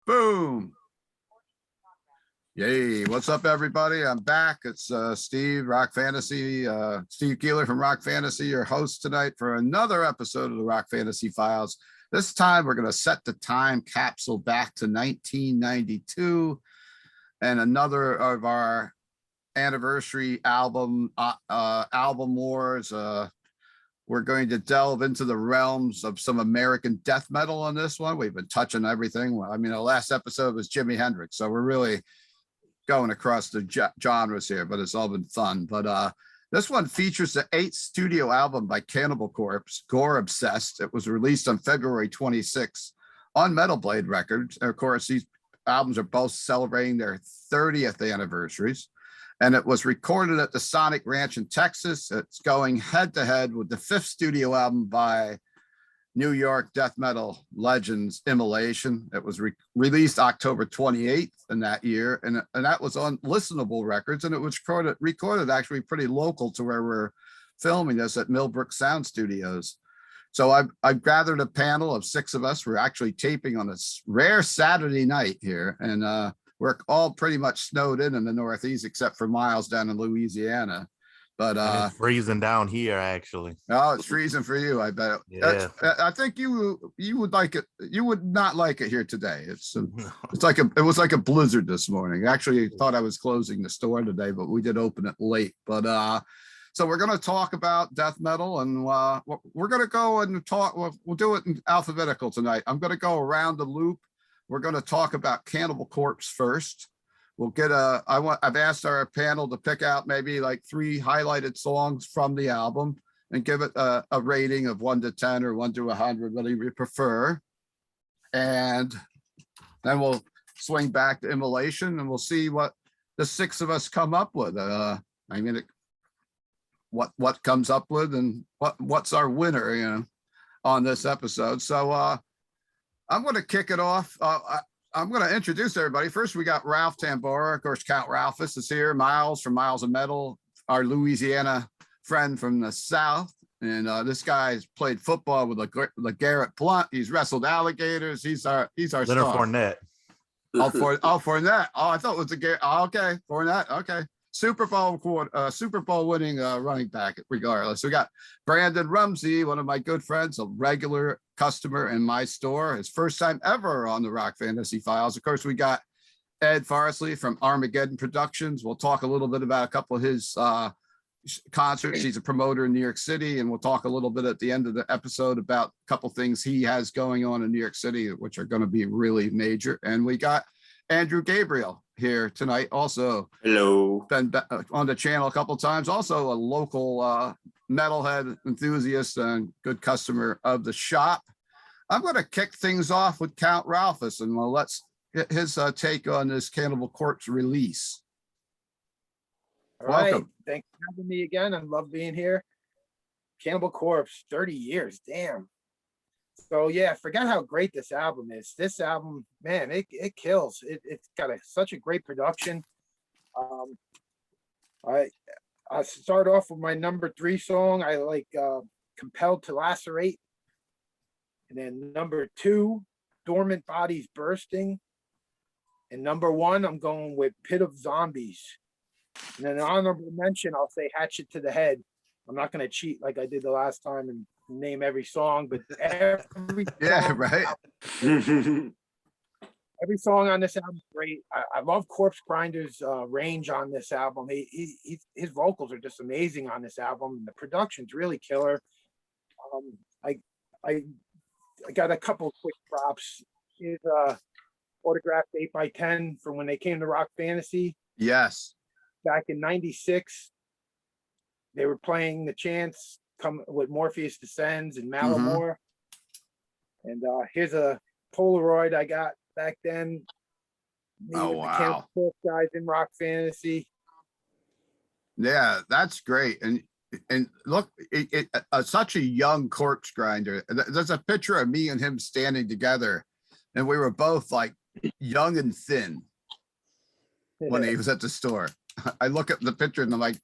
Boom. Yay. What's up, everybody? I'm back. It's Steve, Rock Fantasy, Steve Keeler from Rock Fantasy, your host tonight for another episode of the Rock Fantasy Files. This time, we're going to set the time capsule back to 1992 and another of our anniversary album wars. We're going to delve into the realms of some American death metal on this one. We've been touching everything. I mean, the last episode was Jimi Hendrix, so we're really going across the genres here, but it's all been fun. But this one features the 8th studio album by Cannibal Corpse, Gore Obsessed. It was released on February 26th on Metal Blade Records. And of course, these albums are both celebrating their 30th anniversaries. And it was recorded at the Sonic Ranch in Texas. It's going head to head with the 5th studio album by New York death metal legends Immolation. It was released October 28th in that year. And that was on Listenable Records. And it was recorded actually pretty local to where we're filming this at Millbrook Sound Studios. So I've gathered a panel of 6 of us. We're actually taping on a rare Saturday night here. And we're all pretty much snowed in the Northeast, except for Myles down in Louisiana. But it's freezing down here, actually. Oh, it's freezing for you, I bet. Yeah. I think you would like it. You would not like it here today. It was like a blizzard this morning. Actually, I thought I was closing the store today, but we did open it late. But so we're going to talk about death metal, and we're going to go and talk. We'll do it in alphabetical tonight. I'm going to go around the loop. We're going to talk about Cannibal Corpse first. We'll get I've asked our panel to pick out maybe like 3 highlighted songs from the album and give it a rating of 1 to 10 or 1 to 100, whatever you prefer. And then we'll swing back to Immolation and we'll see what the 6 of us come up with. What comes up with and what's our winner, on this episode. So, I'm going to kick it off. I'm going to introduce everybody. First, we got Ralph Tambora. Of course, Count Ralphus is here. Myles from Miles of Metal, our Louisiana friend from the South. And this guy's played football with LeGarrette Blount. He's wrestled alligators. He's our Leonard star. Fournette. Fournette. Oh, I thought it was okay. Fournette. Okay. Super Bowl winning running back, regardless. We got Branden Rumsey, one of my good friends, a regular customer in my store. His first time ever on the Rock Fantasy Files. Of course, we got Ed Farsley from Armageddon Productions. We'll talk a little bit about a couple of his concerts. He's a promoter in New York City, and we'll talk a little bit at the end of the episode about a couple things he has going on in New York City, which are going to be really major. And we got Andrew Gabriel here tonight. Also, hello. Been on the channel a couple of times. Also a local metalhead enthusiast and good customer of the shop. I'm going to kick things off with Count Ralphus, and let's get his take on this Cannibal Corpse release. All Welcome. right. Thanks for having me again. I love being here. Cannibal Corpse, 30 years. Damn. So yeah, I forgot how great this album is. This album, man, it kills. It's got such a great production. I start off with my number 3 song. I like Compelled to Lacerate. And then number 2, Dormant Bodies Bursting. And number 1, I'm going with Pit of Zombies. And then an honorable mention, I'll say Hatchet to the Head. I'm not going to cheat like I did the last time and name every song, but every every song on this album is great. I love Corpse Grinder's range on this album. His vocals are just amazing on this album, and the production's really killer. I got a couple of quick props. His autographed 8x10 from when they came to Rock Fantasy. Yes. Back in '96, they were playing the Chants come with Morpheus Descends and Malamore. And here's a Polaroid I got back then. Oh, wow. wow. Cannibal Corpse guys in Rock Fantasy. Yeah, that's great. And look, such a young Corpse Grinder. There's a picture of me and him standing together, and we were both like young and thin when he was at the store. I look at the picture and I'm like,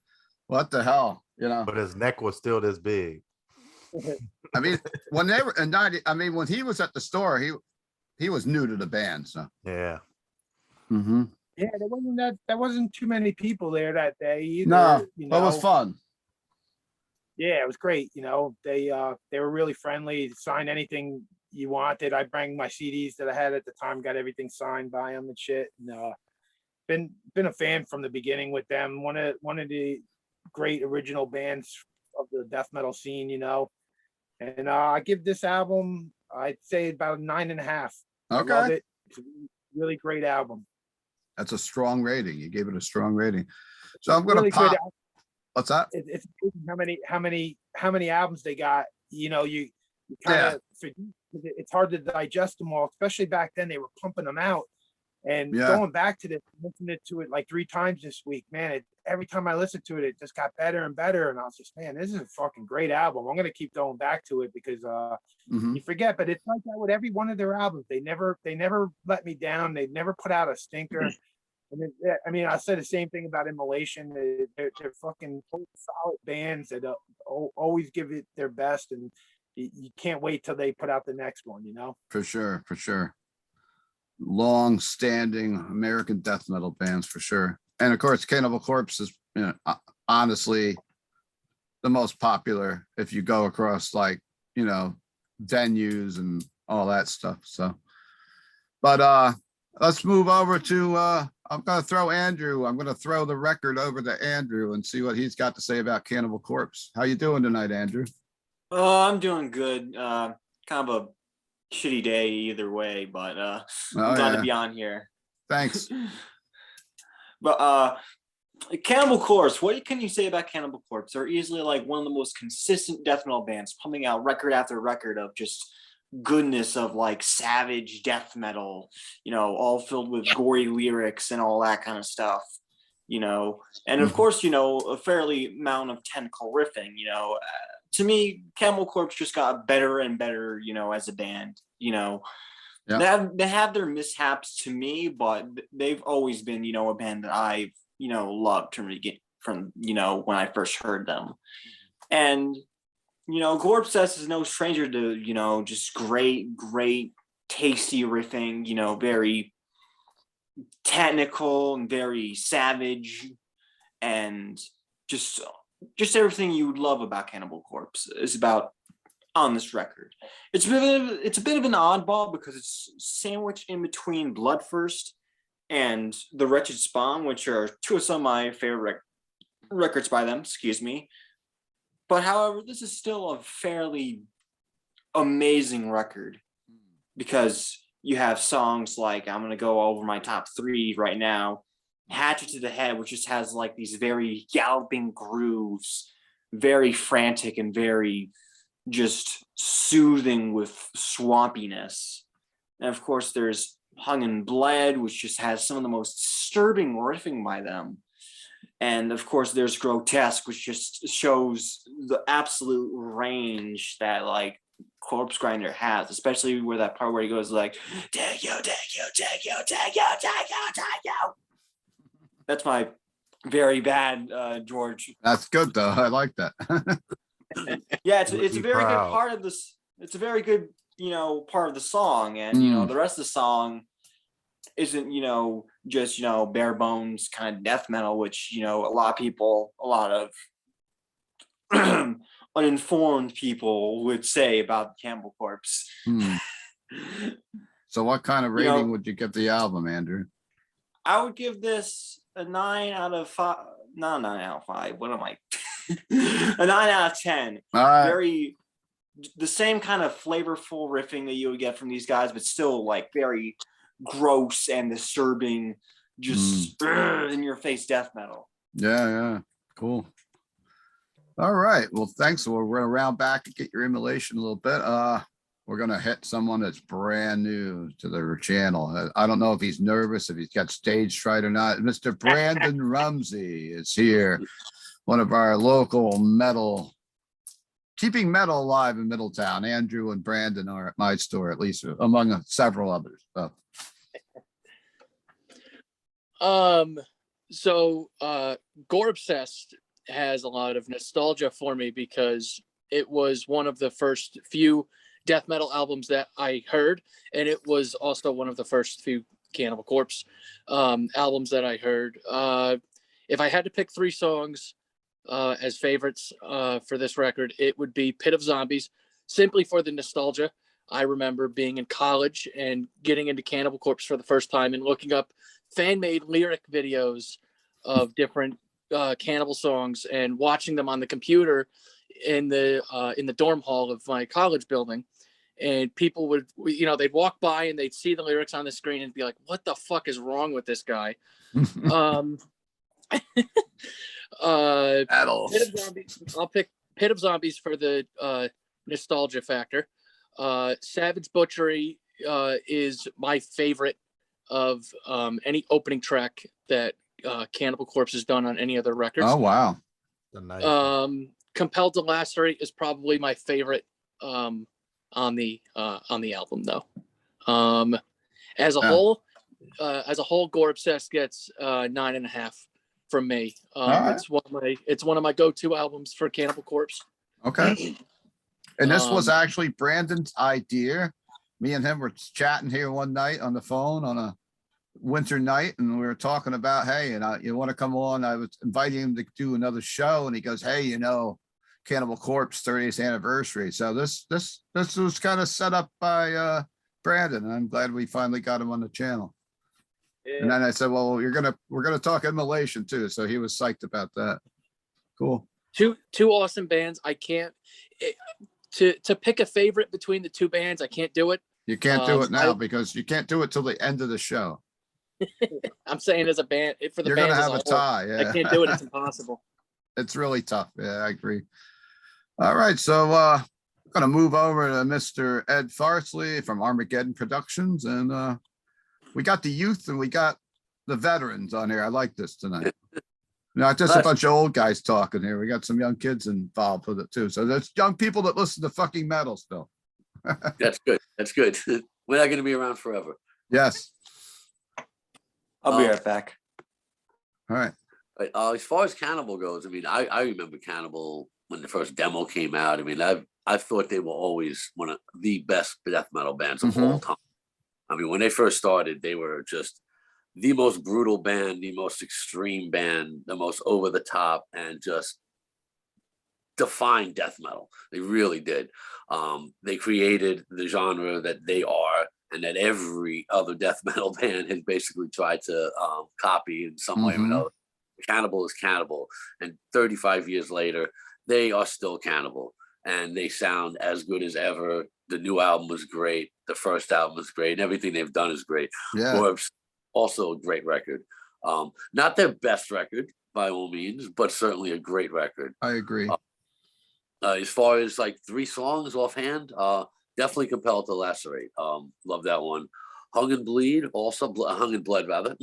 what the hell? But his neck was still this big. I mean, when they were in 90, I mean, when he was at the store, he was new to the band, so. Yeah. Mm-hmm. Yeah, there wasn't too many people there that day either. No, you but it was know. fun. Yeah, it was great. You know, they were really friendly. Sign anything you wanted. I bring my CDs that I had at the time, got everything signed by them and shit. And been a fan from the beginning with them. One of the great original bands of the death metal scene, you know. And I give this album, I'd say about 9.5. I love Okay. it. It's a really great album. That's a strong rating. You gave it a strong rating. So I'm gonna Really pop. good. What's that? It's amazing how many albums they got. You know, you kind of it's hard to digest them all, especially back then. They were pumping them out. And Yeah. going back to this, listening to it like 3 times this week, man, every time I listened to it, it just got better and better. And I was just, man, this is a fucking great album. I'm going to keep going back to it because Mhm. you forget, but it's like that with every one of their albums. They never let me down. They never put out a stinker. And I mean, I said the same thing about Immolation. They're fucking solid bands that always give it their best. And you can't wait till they put out the next one, you know? For sure, for sure. Long-standing American death metal bands for sure. And of course, Cannibal Corpse is, you know, honestly the most popular if you go across, like, you know, venues and all that stuff. So, but let's move over to I'm gonna throw the record over to Andrew and see what he's got to say about Cannibal Corpse. How you doing tonight, Andrew? Oh, I'm doing good. Kind of a shitty day either way, but I'm glad to be on here. Thanks. But Cannibal Corpse, what can you say about Cannibal Corpse? They're easily like one of the most consistent death metal bands, pumping out record after record of just goodness of like savage death metal, you know, all filled with gory lyrics and all that kind of stuff, you know. And of course, you know, a fairly amount of technical riffing, you know. To me, Cannibal Corpse just got better and better, you know, as a band, you know. Yeah. They have their mishaps to me, but they've always been, you know, a band that I've, you know, loved from, you know, when I first heard them. And, you know, Gore Obsessed is no stranger to, you know, just great, tasty riffing, you know, very technical and very savage, and just everything you would love about Cannibal Corpse is about on this record. It's a bit of an oddball because it's sandwiched in between Bloodthirst and The Wretched Spawn, which are two of some of my favorite records by them, excuse me. But however, this is still a fairly amazing record because you have songs like, I'm going to go over my top 3 right now. Hatchet to the Head, which just has like these very galloping grooves, very frantic and very just soothing with swampiness. And of course, there's Hung and Bled, which just has some of the most disturbing riffing by them. And of course, there's Grotesque, which just shows the absolute range that like Corpse Grinder has, especially where that part where he goes like, take you. That's my very bad George. That's good though. I like that. Yeah, it's a very proud. good part of this. It's a very good, you know, part of the song, and you know, the rest of the song isn't, you know, just, you know, bare bones kind of death metal, which, you know, a lot of uninformed people would say about Cannibal Corpse. So what kind of You rating know, would you give the album, Andrew? I would give this a 9 out of 5. No, 9 out of 5. What am I? A 9 out of 10. All right. Very the same kind of flavorful riffing that you would get from these guys, but still like very gross and disturbing, just in your face death metal. Yeah. Cool. All right. Well, thanks. We're gonna round back and get your immolation a little bit. We're gonna hit someone that's brand new to their channel. I don't know if he's nervous, if he's got stage fright or not. Mr. Branden Rumsey is here. One of our local metal, keeping metal alive in Middletown. Andrew and Branden are at my store, at least among several others. So Gore Obsessed has a lot of nostalgia for me because it was one of the first few death metal albums that I heard, and it was also one of the first few Cannibal Corpse albums that I heard. If I had to pick 3 songs as favorites for this record, it would be Pit of Zombies, simply for the nostalgia. I remember being in college and getting into Cannibal Corpse for the first time and looking up fan-made lyric videos of different Cannibal songs and watching them on the computer in the dorm hall of my college building. And people would, they'd walk by and they'd see the lyrics on the screen and be like, "What the fuck is wrong with this guy?" Pit of Zombies. I'll pick Pit of Zombies for the nostalgia factor. Savage Butchery is my favorite of any opening track that Cannibal Corpse has done on any other records. Oh, wow. Compelled to Lacerate is probably my favorite on the album, though. As a whole, Gore Obsessed gets 9.5 from me. Right. It's one of my go-to albums for Cannibal Corpse. Okay. And this was actually Branden's idea. Me and him were chatting here one night on the phone on a winter night, and we were talking about, hey, you want to come on? I was inviting him to do another show, and he goes, hey, Cannibal Corpse 30th anniversary. So this was kind of set up by Branden, and I'm glad we finally got him on the channel. Yeah. And then I said, well, we're gonna talk Immolation too. So he was psyched about that. Cool. Two awesome bands. I can't to pick a favorite between the 2 bands. I can't do it. You can't do it now because you can't do it till the end of the show. I'm saying as a band, for the you're band gonna have a tie. Yeah. I can't do it. It's impossible. It's really tough. Yeah, I agree. All right, so I'm gonna move over to Mr. Ed Farsley from Armageddon Productions, and we got the youth and we got the veterans on here. I like this tonight. Not just a bunch of old guys talking here. We got some young kids involved with it too. So there's young people that listen to fucking metal still. That's good. That's good. We're not going to be around forever. Yes. I'll be right back. All right. As far as Cannibal goes, I mean, I remember Cannibal when the first demo came out. I mean, I thought they were always one of the best death metal bands of all time. I mean, when they first started, they were just the most brutal band, the most extreme band, the most over the top, and just defined death metal. They really did. They created the genre that they are, and that every other death metal band has basically tried to copy in some way or another. Cannibal is Cannibal, and 35 years later, they are still Cannibal, and they sound as good as ever. The new album was great. The first album was great, and everything they've done is great. Yeah. Corpse, also a great record. Not their best record by all means, but certainly a great record. I agree. As far as like 3 songs offhand, definitely Compelled to Lacerate. Love that one. Hung and Bleed, also Hung and Bled rather.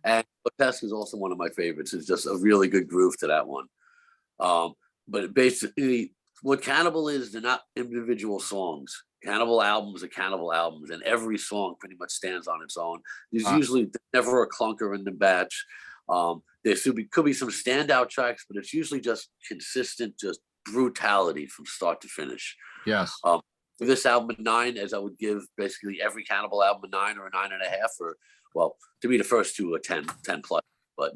And Grotesque is also one of my favorites. It's just a really good groove to that one. But basically, what Cannibal is, they're not individual songs. Cannibal albums are Cannibal albums, and every song pretty much stands on its own. There's usually never a clunker in the batch. There could be some standout tracks, but it's usually just consistent, just brutality from start to finish. Yes. For this album, a 9, as I would give basically every Cannibal album a 9 or a 9.5, or well, to me the first 2 are 10 plus, but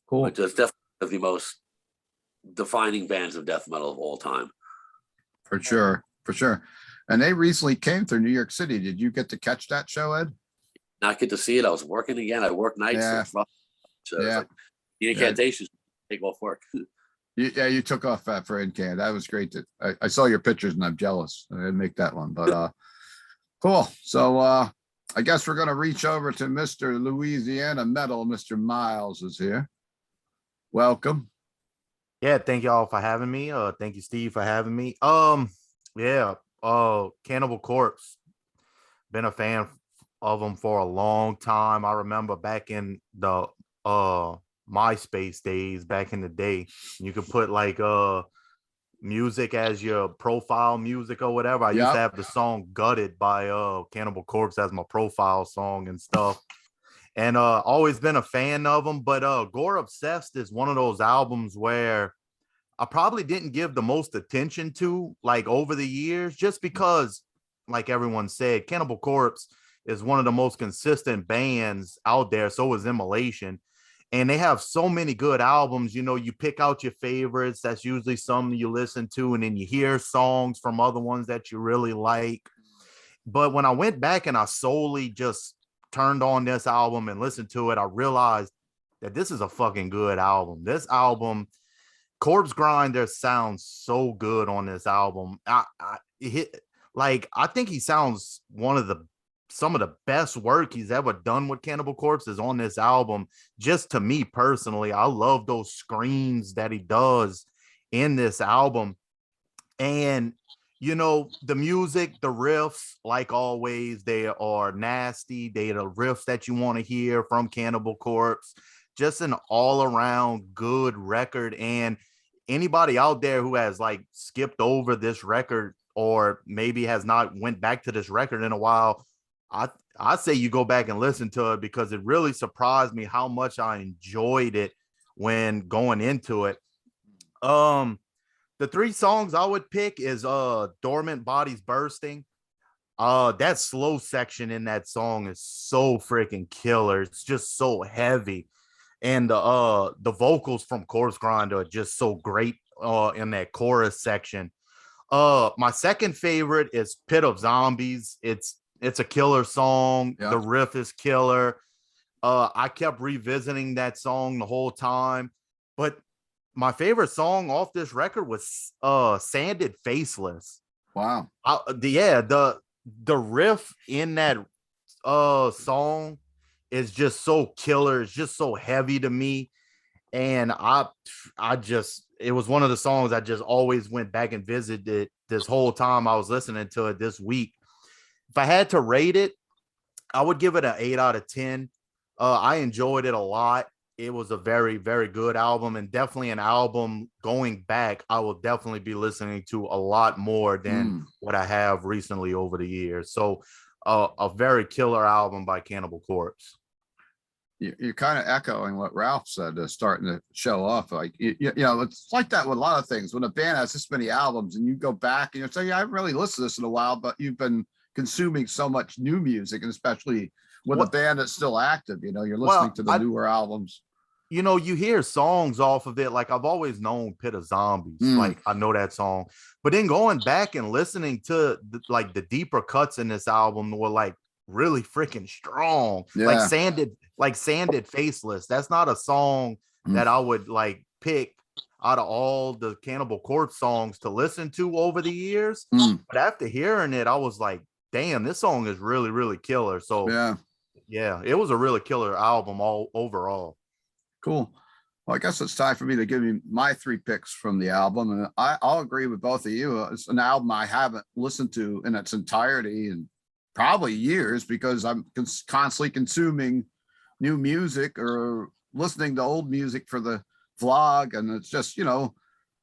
cool. But just definitely the most defining bands of death metal of all time. For sure. And they recently came through New York City. Did you get to catch that show, Ed? Not get to see it. I was working again. I work nights. Yeah. So yeah. Like, the incantations take off work. You took off for Incan. That was great. I saw your pictures and I'm jealous. I didn't make that one, but cool. So I guess we're gonna reach over to Mr. Louisiana Metal. Mr. Myles is here. Welcome. Yeah, thank y'all for having me. Thank you, Steve, for having me. Cannibal Corpse. Been a fan of them for a long time. I remember back in the MySpace days, back in the day, you could put like music as your profile music or whatever. I used to have the song Gutted by Cannibal Corpse as my profile song and stuff. And always been a fan of them, but Gore Obsessed is one of those albums where I probably didn't give the most attention to like over the years, just because, like everyone said, Cannibal Corpse is one of the most consistent bands out there. So is Immolation. And they have so many good albums. You know, you pick out your favorites. That's usually some you listen to, and then you hear songs from other ones that you really like. But when I went back and I solely just turned on this album and listened to it, I realized that this is a fucking good album. This album, Corpse Grinder, sounds so good on this album. I think he sounds some of the best work he's ever done with Cannibal Corpse is on this album. Just to me personally, I love those screams that he does in this album. And, you know, the music, the riffs, like always, they are nasty. They are the riffs that you want to hear from Cannibal Corpse. Just an all around good record. And anybody out there who has like skipped over this record or maybe has not went back to this record in a while, I say you go back and listen to it, because it really surprised me how much I enjoyed it when going into it. The 3 songs I would pick is Dormant Bodies Bursting. That slow section in that song is so freaking killer. It's just so heavy. And the vocals from Corpse Grinder are just so great in that chorus section. My second favorite is Pit of Zombies. It's a killer song. Yeah. The riff is killer. I kept revisiting that song the whole time. But my favorite song off this record was Sanded Faceless. Wow. The riff in that song is just so killer. It's just so heavy to me. And it was one of the songs I just always went back and visited this whole time I was listening to it this week. If I had to rate it, I would give it an 8 out of 10. I enjoyed it a lot. It was a very, very good album, and definitely an album going back I will definitely be listening to a lot more than what I have recently over the years. So a very killer album by Cannibal Corpse. You're kind of echoing what Ralph said, starting to show off. Like, you know, it's like that with a lot of things. When a band has this many albums and you go back and you say, yeah, I haven't really listened to this in a while, but you've been consuming so much new music, and especially with a band that's still active, you know, you're listening to the newer albums. You know, you hear songs off of it. Like, I've always known Pit of Zombies. Like, I know that song. But then going back and listening to the deeper cuts in this album were like really freaking strong. Yeah. Like Sanded Faceless. That's not a song that I would like pick out of all the Cannibal Corpse songs to listen to over the years. But after hearing it, I was like, damn, this song is really, really killer. So yeah, it was a really killer album all overall. Cool. Well, I guess it's time for me to give you my 3 picks from the album. And I'll agree with both of you. It's an album I haven't listened to in its entirety in probably years, because I'm constantly consuming new music or listening to old music for the vlog. And it's just, you know,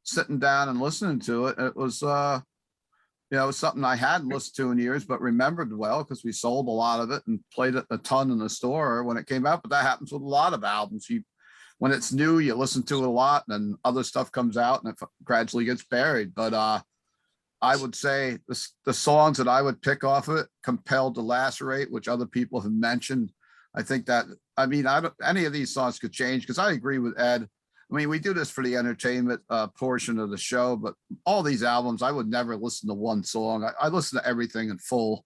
sitting down and listening to it. It was, you know, something I hadn't listened to in years, but remembered well, because we sold a lot of it and played it a ton in the store when it came out. But that happens with a lot of albums. When it's new, you listen to it a lot, and then other stuff comes out and it gradually gets buried. But I would say the songs that I would pick off of it, Compelled to Lacerate, which other people have mentioned. I think that, I mean, any of these songs could change, because I agree with Ed. I mean, we do this for the entertainment portion of the show, but all these albums, I would never listen to one song. I listen to everything in full.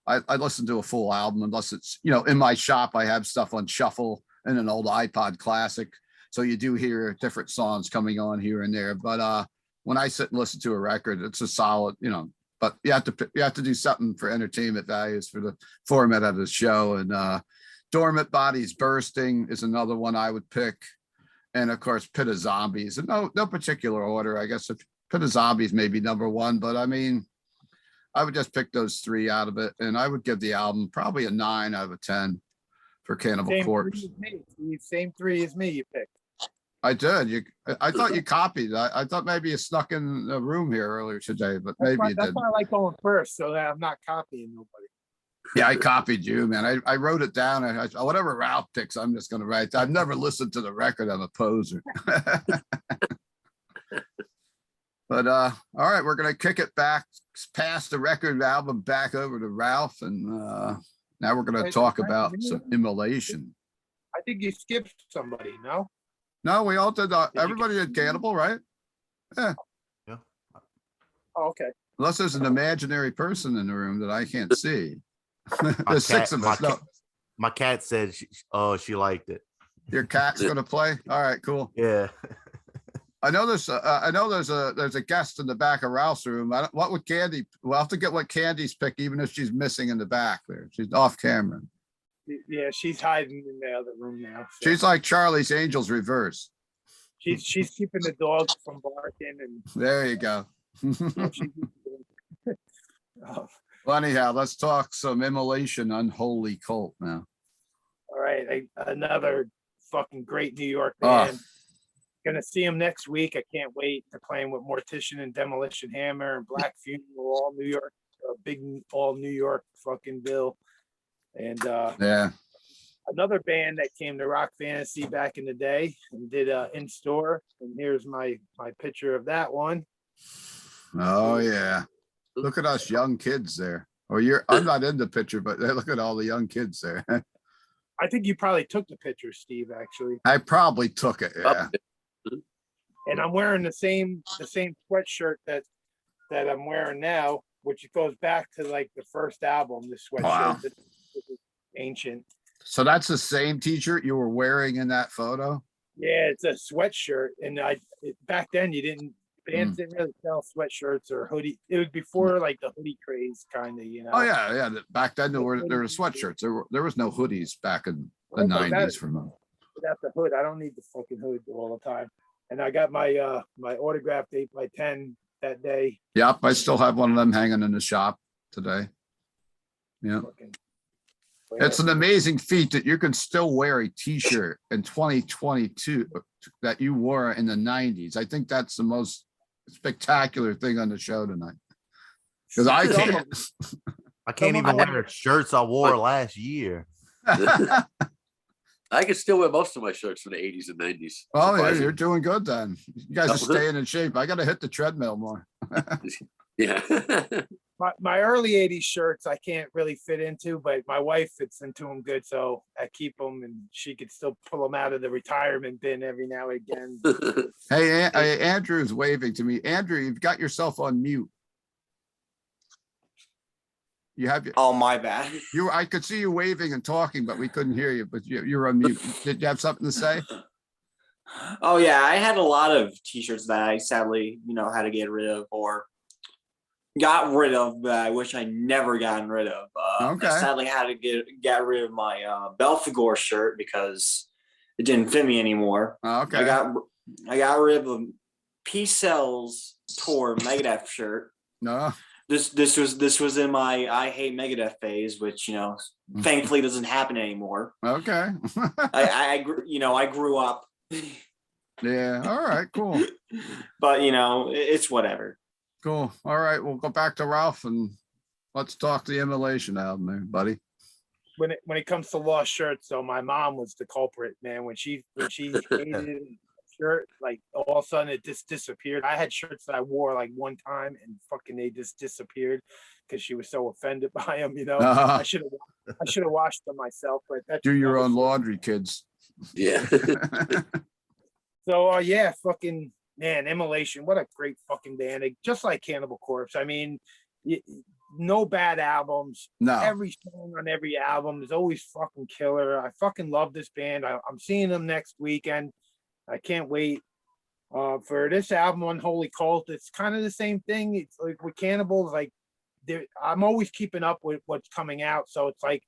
I listen to a full album, unless it's, you know, in my shop, I have stuff on shuffle and an old iPod Classic. So you do hear different songs coming on here and there. But when I sit and listen to a record, it's a solid, you know, but you have to do something for entertainment values for the format of the show. And Dormant Bodies Bursting is another one I would pick. And of course, Pit of Zombies, and no particular order. I guess if Pit of Zombies may be number 1, but I mean, I would just pick those 3 out of it. And I would give the album probably a 9 out of 10 for Cannibal Corpse. Same 3 as me you picked. I did. I thought you copied. I thought maybe you snuck in a room here earlier today, but maybe you didn't. That's why I like going first, so that I'm not copying nobody. Yeah, I copied you, man. I wrote it down. Whatever Ralph picks, I'm just going to write. I've never listened to the record. I'm a poser. But all right, we're gonna kick it back past the record album back over to Ralph, and now we're gonna Wait, talk wait, about wait. some immolation. I think you skipped somebody, no? No, we all did. you Everybody did Cannibal, right? Yeah. Oh, okay. Unless there's an imaginary person in the room that I can't see. My There's six cat- of us. No, My cat said she liked it. your cat's gonna play. All right, cool. Yeah. I know there's a guest in the back of Ralph's room. What would Candy? We'll have to get what Candy's pick, even if she's missing in the back there. She's off camera. Yeah, she's hiding in the other room now. so She's like Charlie's Angels reverse. she's keeping the dogs from barking and There you go. she, oh, Well, anyhow, let's talk some immolation, unholy cult now. all right, another fucking great New York Oh. band. Gonna see him next week. I can't wait. They're playing with Mortician and Demolition Hammer and Black Funeral, all New York, big all New York fucking bill. And Yeah. another band that came to Rock Fantasy back in the day and did in store. And here's my picture of that one. Oh yeah. Look at us young kids there. Or I'm not in the picture, but look at all the young kids there. I think you probably took the picture, Steve, actually. I probably took it. Yeah. And I'm wearing the same sweatshirt that I'm wearing now, which goes back to like the first album. This sweatshirt, Wow. this is ancient. So that's the same t-shirt you were wearing in that photo? Yeah, it's a sweatshirt, and back then bands didn't really sell sweatshirts or hoodie. It was before like the hoodie craze, kind of, you know. Oh yeah. Back then there were sweatshirts. There was no hoodies back in the Oh, but 90s from them. Without the hood, I don't need the fucking hood all the time. And I got my my autographed 8x10 that day. Yep, I still have one of them hanging in the shop today. Yeah. Fucking, It's an amazing feat that you can still wear a t-shirt in 2022 that you wore in the 90s. I think that's the most spectacular thing on the show tonight. Because I can't. I can't even wear shirts I wore last year. I can still wear most of my shirts from the 80s and 90s. Oh, yeah, surprisingly. you're doing good then. You guys are staying in shape. I got to hit the treadmill more. Yeah. my early 80s shirts I can't really fit into, but my wife fits into them good, so I keep them, and she could still pull them out of the retirement bin every now and again. Hey, Andrew's waving to me. Andrew, you've got yourself on mute. You have Oh, my bad. I could see you waving and talking, but we couldn't hear you. But you're on mute. Did you have something to say? Oh yeah, I had a lot of t-shirts that I sadly, had to get rid of or got rid of, but I wish I never gotten rid of. Okay. I sadly had to get rid of my Belphegor shirt because it didn't fit me anymore. Okay. I got rid of Peace Cells Tour Megadeth shirt. No. This was in my I hate Megadeth phase, which thankfully doesn't happen anymore. Okay. I grew up. Yeah. All right. Cool. But it's whatever. Cool. All right. We'll go back to Ralph and let's talk the Immolation album there, buddy. When it comes to lost shirts, though, my mom was the culprit, man. When she hated a shirt, like all of a sudden it just disappeared. I had shirts that I wore like one time and fucking they just disappeared because she was so offended by them. I should have washed them myself, but that's Do your own laundry, kids. Yeah. So yeah, fucking man, Immolation, what a great fucking band. Just like Cannibal Corpse. I mean, no bad albums. No. Every song on every album is always fucking killer. I fucking love this band. I'm seeing them next weekend. I can't wait. For this album, Unholy Cult, it's kind of the same thing. It's like with Cannibals, like I'm always keeping up with what's coming out. So it's like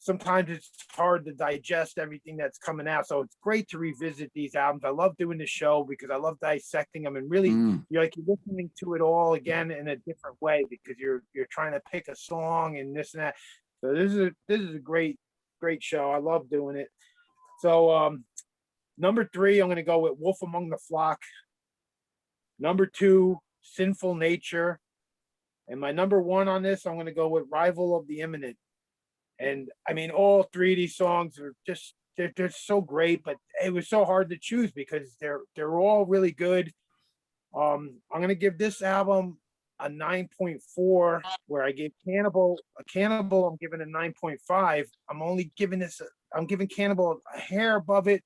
sometimes it's hard to digest everything that's coming out. So it's great to revisit these albums. I love doing the show because I love dissecting them and really you're listening to it all again in a different way because you're trying to pick a song and this and that. So this is a great show. I love doing it. So number 3, I'm going to go with Wolf Among the Flock. Number 2, Sinful Nature. And my number 1 on this, I'm going to go with Rival of the Imminent. And I mean, all 3 of these songs are just, they're so great, but it was so hard to choose because they're all really good. I'm gonna give this album a 9.4, where I gave Cannibal I'm giving a 9.5. I'm giving Cannibal a hair above it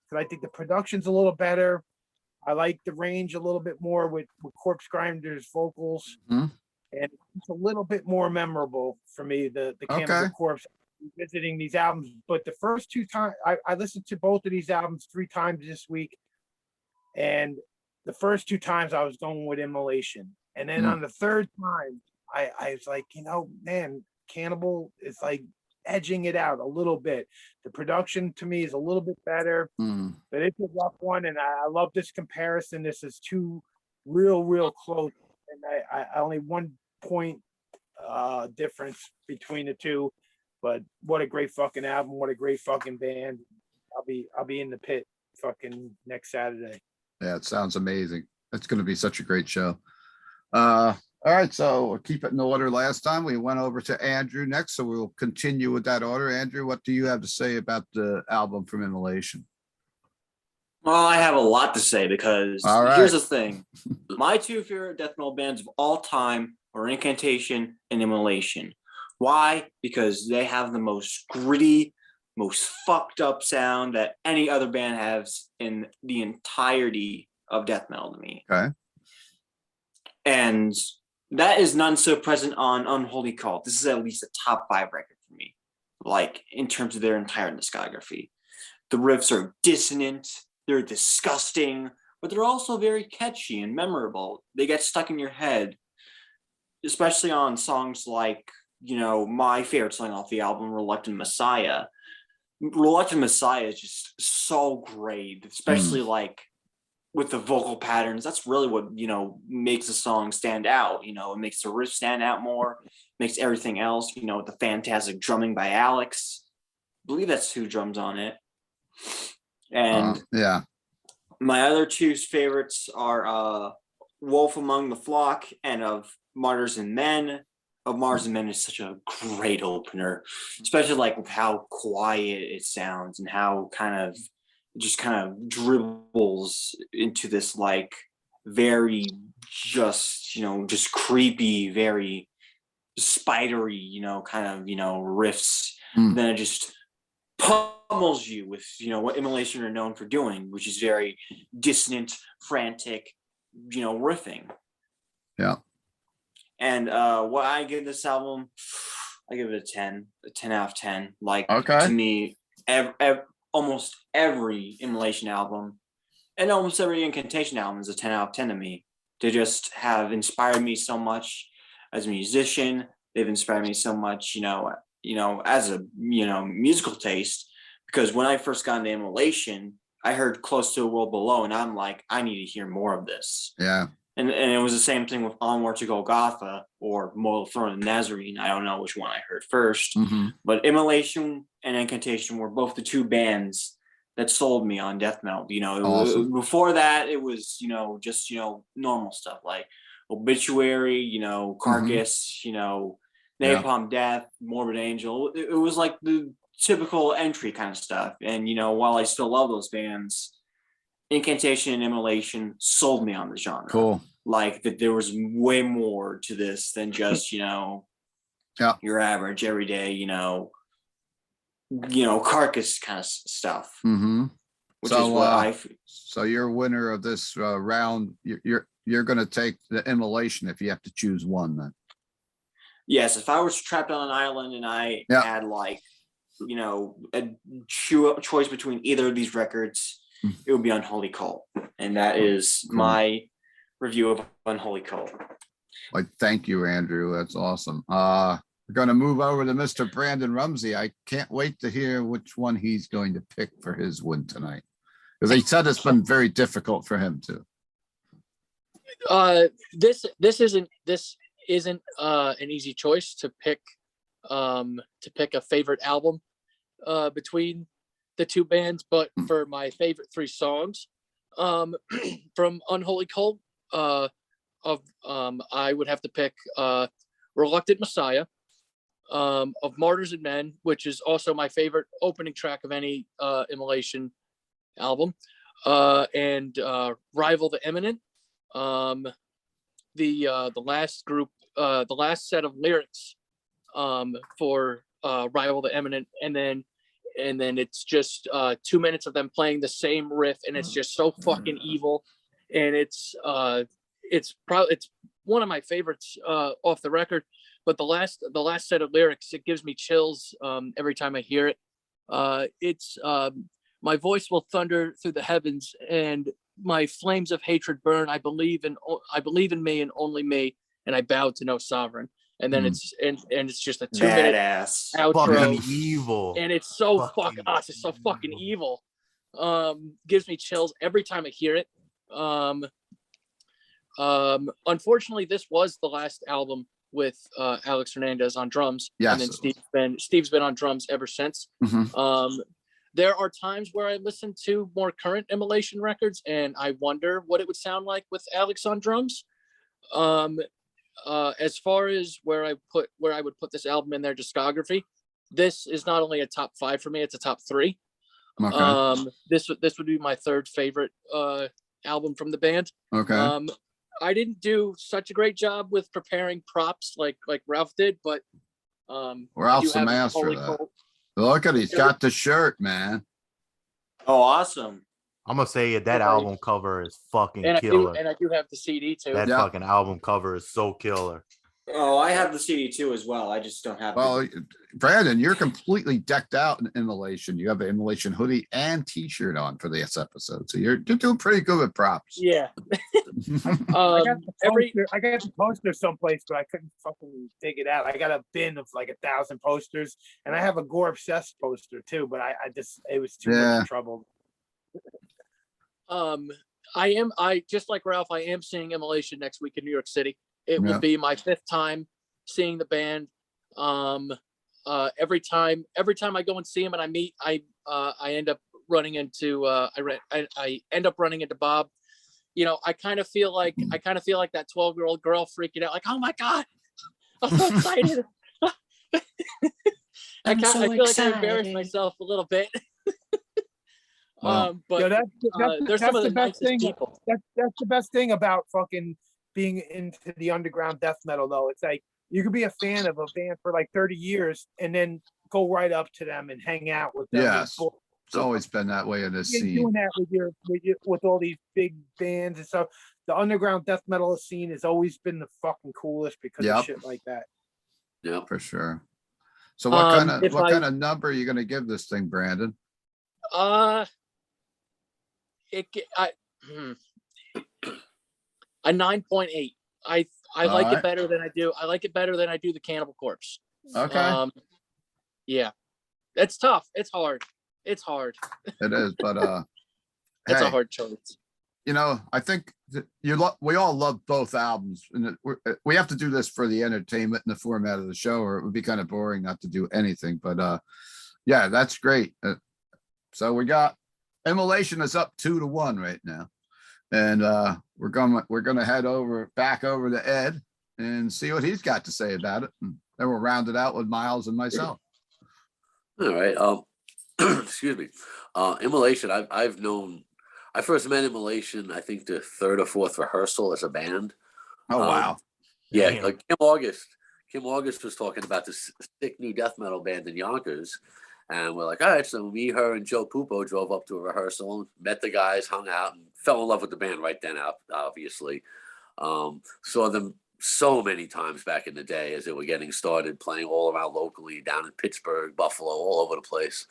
because I think the production's a little better. I like the range a little bit more with Corpse Grinder's vocals, Mhm. and it's a little bit more memorable for me. The Cannibal Okay. Corpse, visiting these albums, but the first two times I listened to both of these albums 3 times this week, and the first 2 times I was going with Immolation, and then on the third time I was like, man, Cannibal is like edging it out a little bit. The production to me is a little bit better, Mm. but it's a rough one, and I love this comparison. This is two real close, and I only 1 point difference between the two, but what a great fucking album, what a great fucking band. I'll be in the pit fucking next Saturday. Yeah, it sounds amazing. It's going to be such a great show. All right, so we'll keep it in order. Last time we went over to Andrew next, so we'll continue with that order. Andrew, what do you have to say about the album from Immolation? Well, I have a lot to say because All right. here's the thing. My two favorite death metal bands of all time are Incantation and Immolation. Why? Because they have the most gritty, most fucked up sound that any other band has in the entirety of death metal to me. Okay. And that is none so present on Unholy Cult. This is at least a top 5 record for me, like in terms of their entire discography. The riffs are dissonant, they're disgusting, but they're also very catchy and memorable. They get stuck in your head, especially on songs like, my favorite song off the album, Reluctant Messiah. Reluctant Messiah is just so great, especially like with the vocal patterns. That's really what makes the song stand out. It makes the riff stand out more, makes everything else, with the fantastic drumming by Alex. I believe that's who drums on it. And yeah, my other two favorites are Wolf Among the Flock and of Martyrs and Men. Of Mars and Men is such a great opener, especially like with how quiet it sounds and how kind of dribbles into this like very just creepy, very spidery, riffs. Then it just pummels you with what Immolation are known for doing, which is very dissonant, frantic, riffing. Yeah. And what I give this album, I give it a 10 out of 10. Like, okay. To me, almost every Immolation album and almost every Incantation album is a 10 out of 10 to me. They just have inspired me so much as a musician. They've inspired me so much, as a, musical taste, because when I first got into Immolation, I heard Close to a World Below, and I'm like, I need to hear more of this. Yeah. And it was the same thing with Onward to Golgotha or Mortal Throne of Nazarene. I don't know which one I heard first, but Immolation and Incantation were both the two bands that sold me on death metal. Awesome. Before that, it was, just, normal stuff like Obituary, Carcass, Napalm Death, Morbid Angel. It was like the typical entry kind of stuff. And, while I still love those bands, Incantation and Immolation sold me on the genre. Cool. Like that there was way more to this than just, your average everyday, Carcass kind of stuff. Which is what so you're winner of this round. You're going to take the Immolation if you have to choose one then. Yes, if I was trapped on an island and I had like, a choice between either of these records, it would be Unholy Cult. And that is my review of Unholy Cult. Like, thank you, Andrew. That's awesome. We're going to move over to Mr. Branden Rumsey. I can't wait to hear which one he's going to pick for his win tonight, because he said it's been very difficult for him too. This isn't an easy choice to pick a favorite album between the two bands, but for my favorite 3 songs from Unholy Cult, I would have to pick Reluctant Messiah, of Martyrs and Men, which is also my favorite opening track of any Immolation album, and Rival the Imminent, the last group, the last set of lyrics for Rival the Eminent, and then it's just 2 minutes of them playing the same riff, and it's just so fucking evil, and it's one of my favorites off the record. But the last set of lyrics, it gives me chills every time I hear it. It's my voice will thunder through the heavens, and my flames of hatred burn. I believe in me and only me, and I bow to no sovereign. And then it's just a 2-minute Badass. outro, Fucking evil. and it's so Fucking it's just so fucking evil. Gives me chills every time I hear it. Unfortunately, this was the last album with Alex Hernandez on drums. Yes. And then Steve's been on drums ever since. Mhm. There are times where I listen to more current Immolation records, and I wonder what it would sound like with Alex on drums. As far as where I would put this album in their discography, this is not only a top 5 for me; it's a top 3. Okay. This would be my third favorite album from the band. Okay. I didn't do such a great job with preparing props like Ralph did, but Ralph's a master of that. Look at, he's got the shirt, man. Oh, awesome. I'm gonna say that album cover is fucking and killer. I do have the CD too. That fucking album cover is so killer. Oh, I have the CD too as well. I just don't have. Well, Branden, you're completely decked out in Immolation. You have an Immolation hoodie and T-shirt on for this episode, so you're doing pretty good with props. Yeah. I got the poster someplace, but I couldn't fucking dig it out. I got a bin of like 1,000 posters, and I have a Gore Obsessed poster too, but it was too much trouble. I just like Ralph, I am seeing Immolation next week in New York City. It will be my 5th time seeing the band. Every time I go and see him and I meet, I end up running into I end up running into Bob. You know, I kind of feel like that 12-year-old girl freaking out, like, oh my god, I'm so excited. I feel like I embarrassed myself a little bit. But there's some of the best thing. People. That's the best thing about fucking being into the underground death metal, though. It's like you could be a fan of a band for like 30 years and then go right up to them and hang out with them. Yes, it's always been that way in this scene. Doing that with all these big bands and stuff. The underground death metal scene has always been the fucking coolest because of shit like that. Yeah, for sure. So what kind of number are you going to give this thing, Branden? A 9.8. I like it better than I do. I like it better than I do the Cannibal Corpse. Okay. Yeah, it's tough. It's hard. It is, but it's a hard choice. You know, I think we all love both albums, and we have to do this for the entertainment and the format of the show, or it would be kind of boring not to do anything. But yeah, that's great. So we got Immolation is up 2-1 right now, and we're gonna head back over to Ed and see what he's got to say about it, and then we'll round it out with Myles and myself. All right. Excuse me. Immolation. I first met Immolation, I think the 3rd or 4th rehearsal as a band. Oh wow. Yeah, like Kim August was talking about this sick new death metal band in Yonkers. And we're like, all right, so me, her, and Joe Pupo drove up to a rehearsal, met the guys, hung out, and fell in love with the band right then, obviously. Saw them so many times back in the day as they were getting started, playing all around locally, down in Pittsburgh, Buffalo, all over the place.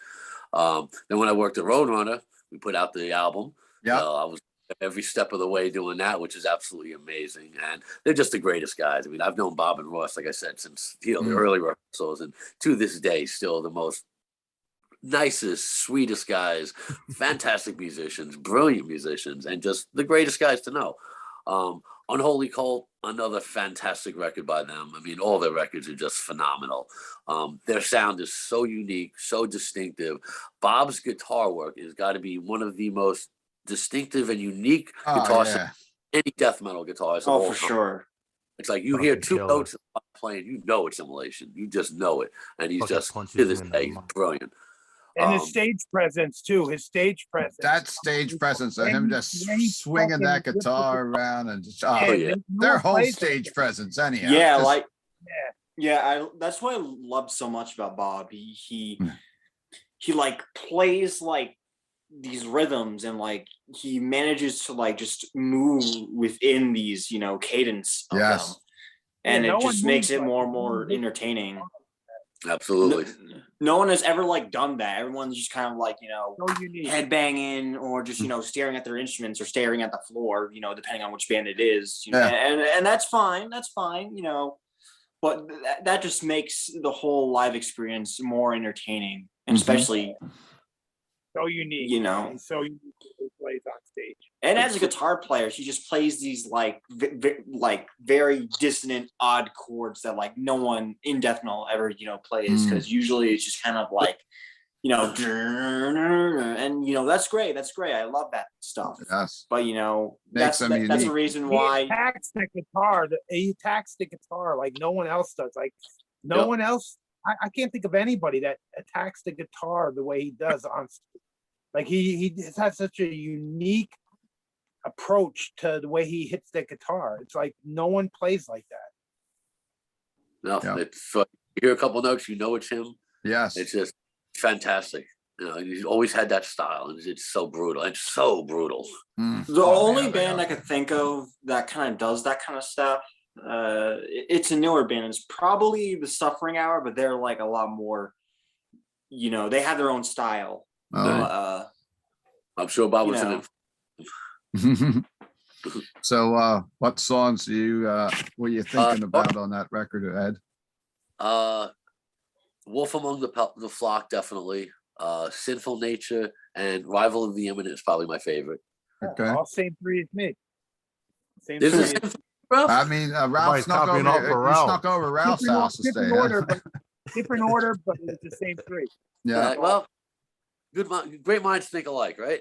Then when I worked at Roadrunner, we put out the album. Yeah, I was every step of the way doing that, which is absolutely amazing. And they're just the greatest guys. I mean, I've known Bob and Ross, like I said, since the early rehearsals, and to this day, still the most nicest, sweetest guys, fantastic musicians, brilliant musicians, and just the greatest guys to know. Unholy Cult, another fantastic record by them. I mean, all their records are just phenomenal. Their sound is so unique, so distinctive. Bob's guitar work has got to be one of the most distinctive and unique guitars any death metal guitars. Oh, for sure. It's like you hear two notes playing, you know it's Immolation. You just know it. And he's just, to this day, brilliant. And his stage presence too. His stage presence. That stage presence of him just swinging that guitar around and just, Oh, yeah. their whole stage presence anyhow. Yeah, just- like that's what I love so much about Bob. He like plays like these rhythms and like he manages to like just move within these, cadence of Yes. them. And Yeah, no it just one makes moves it like more that. and No one more moves. entertaining. Absolutely. No one has ever like done that. Everyone's just kind of like, So unique. headbanging or just, staring at their instruments or staring at the floor, depending on which band it is. Yeah. And that's fine. That's fine, but that just makes the whole live experience more entertaining. And Mhm. especially, So unique. He's so unique when he plays on stage. and as a guitar player, he just plays these like very dissonant, odd chords that like no one in death metal ever plays, because usually it's just kind of like and that's great. That's great. I love that stuff. Yes. But Makes them that's a unique. reason He why. attacks the guitar. He attacks the guitar like no one else does. Like no Yep. one else. I can't think of anybody that attacks the guitar the way he does on stage. Like he has such a unique approach to the way he hits the guitar. It's like no one plays like that. No, Yeah. it's you hear a couple notes, it's him. Yes. It's just fantastic. He's always had that style, and it's so brutal. It's so brutal. Mm. The Oh, only yeah, they band are. I could think of that kind of does that kind of stuff, it's a newer band. It's probably the Suffering Hour, but they're like a lot more, they have their own style. Oh. I'm sure Bob was in it. So what songs were you thinking about on that record, Ed? Wolf Among the Flock, definitely. Sinful Nature and Rival of the Imminent is probably my favorite. Okay. All same three as me. Same Is three. it Sinful, Ralph? I mean, Ralph Somebody's snuck copying over, off of he Ralph. snuck over Ralph's house to stay. Different order, but different order, but it's the same three. Yeah. Well, great minds think alike, right?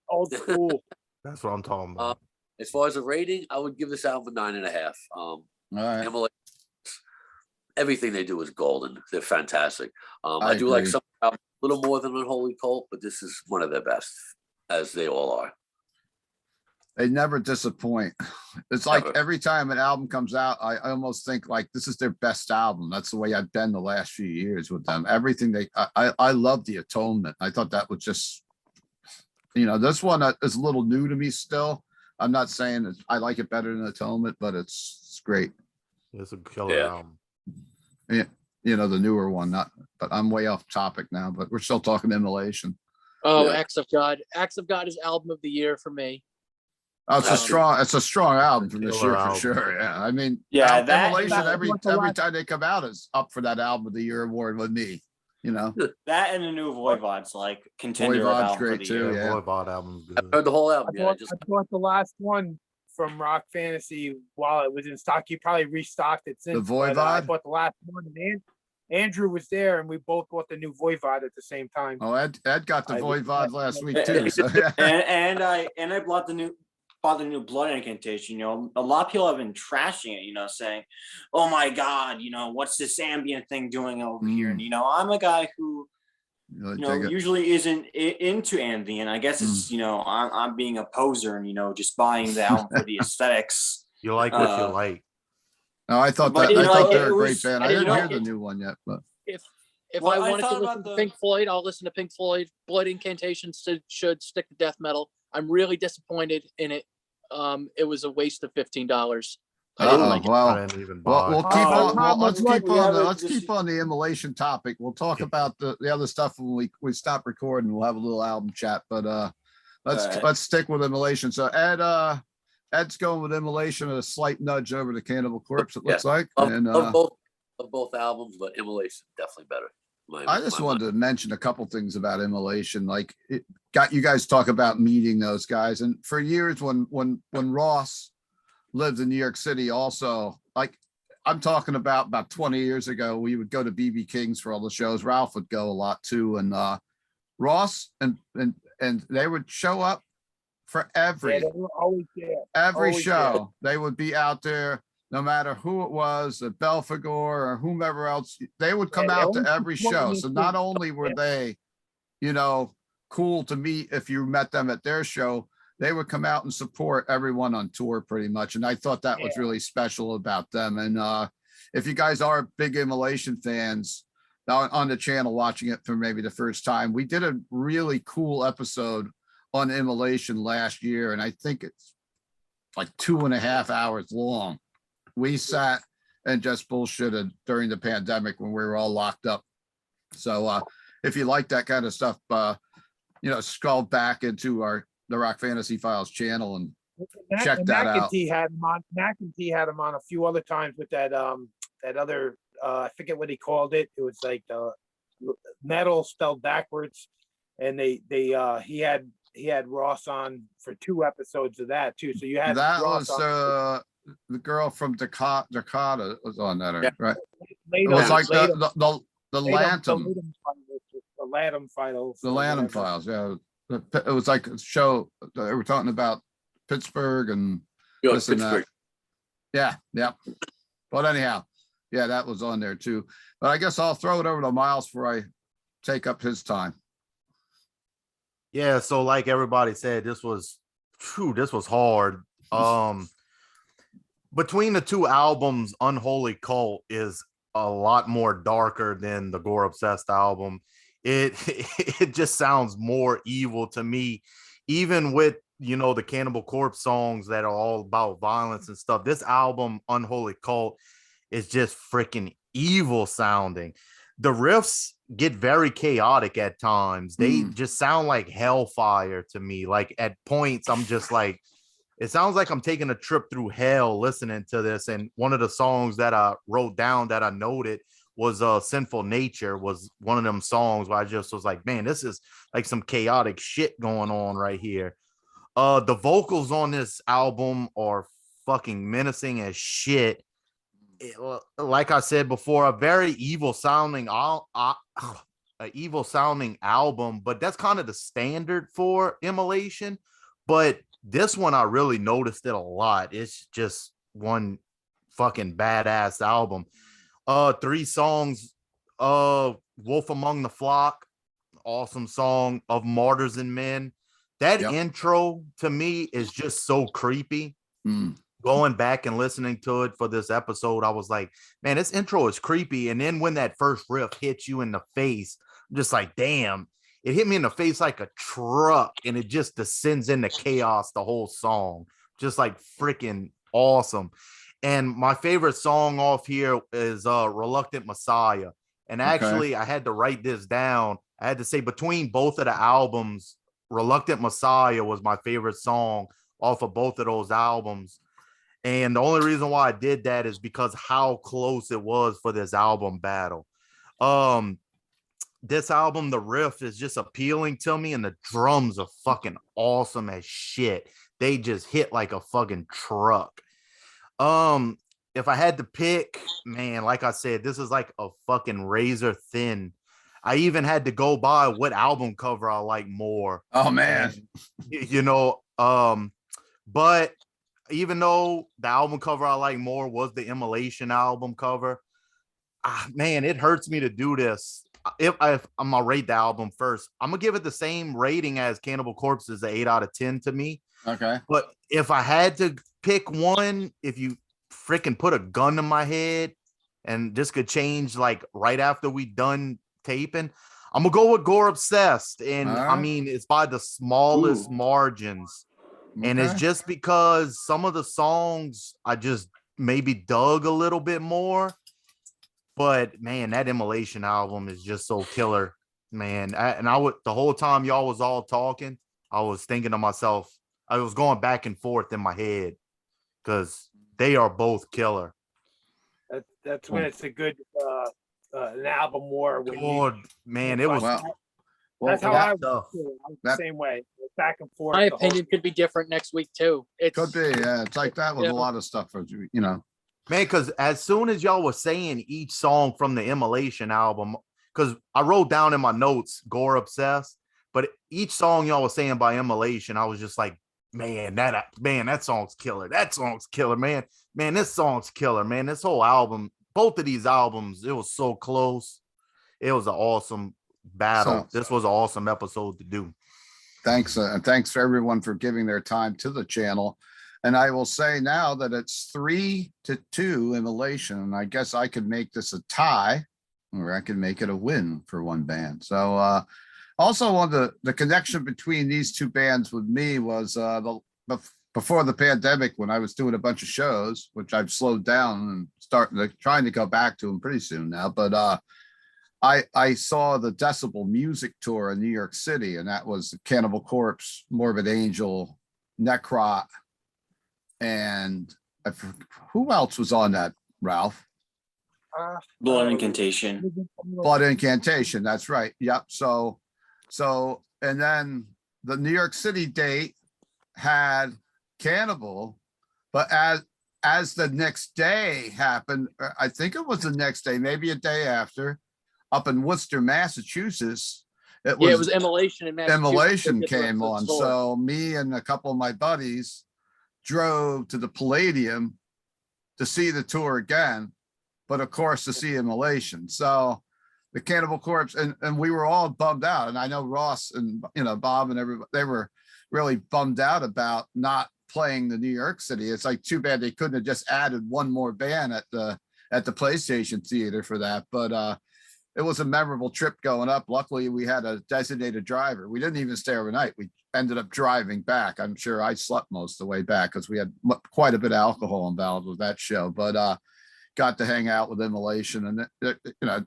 Old school. That's what I'm talking about. As far as a rating, I would give this album a 9.5. All right. Immolation, everything they do is golden. They're fantastic. I I do like agree. some albums a little more than Unholy Cult, but this is one of their best, as they all are. They never disappoint. It's like Never. every time an album comes out, I almost think like this is their best album. That's the way I've been the last few years with them. Everything I love the Atonement. I thought that was just, this one is a little new to me still. I'm not saying I like it better than Atonement, but it's great. It's a killer Yeah. album. The newer one, but I'm way off topic now, but we're still talking Immolation. Oh, Yeah. Acts of God. Acts of God is album of the year for me. Oh, it's a strong album from this Killer year for album. sure. Yeah. I mean, Yeah, that- Immolation that- every what's the last- time they come out is up for that album of the year award with me. That and the new Voivod's like contender of Voivod's album for great the too, year. yeah. Voivod album's I've good. heard the whole I album. Yeah, bought, I bought the last one from Rock Fantasy while it was in stock. You probably restocked it since. but, I Voivod? bought the last one, and Andrew was there, and we both bought the new Voivod at the same time. Oh, Ed got the I- Voivod last week too. So, yeah. and I bought the new Blood Incantation. A lot of people have been trashing it, saying, "Oh my God, what's this ambient thing doing over here?" And I'm a guy who Really dig it. usually isn't into ambient. I guess it's I'm being a poser and just buying the album for the aesthetics. You like what you Uh, like. No, I thought But, that I thought they it were a great was- band. I you didn't know, hear the new one yet, but If Well, I I wanted to thought listen about to the- Pink Floyd, I'll listen to Pink Floyd. Blood Incantations should stick to death metal. I'm really disappointed in it. It was a waste of $15. I didn't like it. I well, didn't even buy. we'll it. keep on. Tom, Let's what- keep we on. have a- Let's keep on the Immolation topic. We'll talk about the other stuff when we stop recording. We'll have a little album chat, but Alright. let's stick with Immolation. So Ed's going with Immolation, a slight nudge over to Cannibal Corpse. It looks like, and Love both albums, but Immolation definitely better. I just wanted to mention a couple things about Immolation. Like it got you guys talk about meeting those guys, and for years when Ross lived in New York City, also like I'm talking about 20 years ago, we would go to BB King's for all the shows. Ralph would go a lot too, and Ross and they would show up for Yeah, every they were always there. always show. They would be out there. No matter who it was, at Belphegor or whomever else, they would come Yeah, they out to always every supported show. me So too. not only were they cool to meet if you met them at their show. They would come out and support everyone on tour pretty much. And I thought that was really special about them. And if you guys are big Immolation fans on the channel watching it for maybe the first time, we did a really cool episode on Immolation last year. And I think it's like 2.5 hours long. We sat and just bullshitted during the pandemic when we were all locked up. So if you like that kind of stuff, scroll back into the Rock Fantasy Files channel and check that out. McEntee had him on a few other times with that other I forget what he called it. It was like the metal spelled backwards, and he had Ross on for 2 episodes of that too. So you had that Ross was the girl from Dakota was on that, right? It Latham, was like Latham, the Lantham. the Latham Files. The Lanham Files, yeah. It was like a show. They were talking about Pittsburgh and this and that. Yeah. But anyhow, yeah, that was on there too. But I guess I'll throw it over to Myles before I take up his time. Yeah, so like everybody said, this was hard. Between the 2 albums, Unholy Cult is a lot more darker than the Gore Obsessed album. It just sounds more evil to me, even with the Cannibal Corpse songs that are all about violence and stuff. This album, Unholy Cult, is just freaking evil sounding. The riffs get very chaotic at times. They just sound like hellfire to me. Like at points, I'm just like, it sounds like I'm taking a trip through hell listening to this. And one of the songs that I wrote down that I noted was Sinful Nature, was one of them songs where I just was like, man, this is like some chaotic shit going on right here. The vocals on this album are fucking menacing as shit. Like I said before, a very evil sounding album, but that's kind of the standard for Immolation. But this one, I really noticed it a lot. It's just one fucking badass album. 3 songs, Wolf Among the Flock, awesome song. Of Martyrs and Men. That intro to me is just so creepy. Going back and listening to it for this episode, I was like, man, this intro is creepy. And then when that first riff hits you in the face, I'm just like, damn, it hit me in the face like a truck, and it just descends into chaos the whole song. Just like freaking awesome. And my favorite song off here is Reluctant Messiah. And actually, I had to write this down. I had to say between both of the albums, Reluctant Messiah was my favorite song off of both of those albums. And the only reason why I did that is because how close it was for this album battle. This album, the riff is just appealing to me, and the drums are fucking awesome as shit. They just hit like a fucking truck. If I had to pick, man, like I said, this is like a fucking razor thin. I even had to go by what album cover I like more. Oh man. But even though the album cover I like more was the Immolation album cover, man, it hurts me to do this. If I'm gonna rate the album first, I'm gonna give it the same rating as Cannibal Corpse, is an 8 out of 10 to me. Okay. But if I had to pick one, if you freaking put a gun to my head and this could change like right after we done taping, I'm gonna go with Gore Obsessed. And I mean, it's by the smallest margins. And it's just because some of the songs I just maybe dug a little bit more. But man, that Immolation album is just so killer, man. The whole time y'all was all talking, I was thinking to myself, I was going back and forth in my head because they are both killer. That's when it's a good an album war. Man, it was. That's how I was the same way, back and forth. My opinion could be different next week too. It could be, yeah. It's like that with a lot of stuff, man. Because as soon as y'all were saying each song from the Immolation album, because I wrote down in my notes Gore Obsessed, but each song y'all was saying by Immolation, I was just like, man, that song's killer. That song's killer, man. Man, this song's killer, man. This whole album, both of these albums, it was so close. It was an awesome battle. So- This was an awesome episode to do. Thanks, and thanks for everyone for giving their time to the channel. And I will say now that it's 3-2 Immolation, and I guess I could make this a tie, or I could make it a win for one band. So also on the connection between these two bands with me was before the pandemic, when I was doing a bunch of shows, which I've slowed down and trying to go back to them pretty soon now. But I saw the Decibel Music Tour in New York City, and that was Cannibal Corpse, Morbid Angel, Necrot, and who else was on that, Ralph? Blood Incantation. Blood Incantation, that's right. Yep. So and then the New York City date had Cannibal, but as the next day happened, I think it was the next day, maybe a day after, up in Worcester, Massachusetts, It was Immolation in Massachusetts. Immolation They did came the on. tour. So me and a couple of my buddies drove to the Palladium to see the tour again, but of course to see Immolation. So the Cannibal Corpse, and we were all bummed out. And I know Ross and Bob and everybody, they were really bummed out about not playing the New York City. It's like too bad they couldn't have just added one more band at the PlayStation Theater for that. But it was a memorable trip going up. Luckily, we had a designated driver. We didn't even stay overnight. We ended up driving back. I'm sure I slept most of the way back because we had quite a bit of alcohol involved with that show. But got to hang out with Immolation, and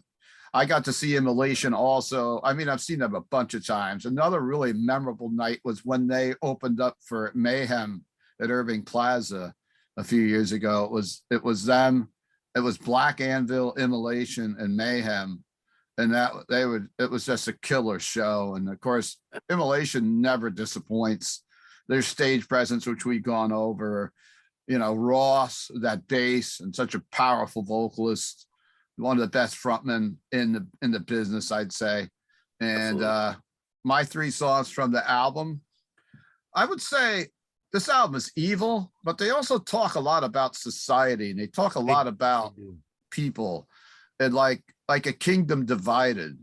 I got to see Immolation also. I mean, I've seen them a bunch of times. Another really memorable night was when they opened up for Mayhem at Irving Plaza a few years ago. It was them. It was Black Anvil, Immolation, and Mayhem. And it was just a killer show. And of course, Immolation never disappoints. Their stage presence, which we've gone over, Ross, that bass, and such a powerful vocalist, one of the best frontmen in the business, I'd say. And my 3 songs from the album, I would say this album is evil, but they also talk a lot about society, and they talk a lot about people, and like a kingdom divided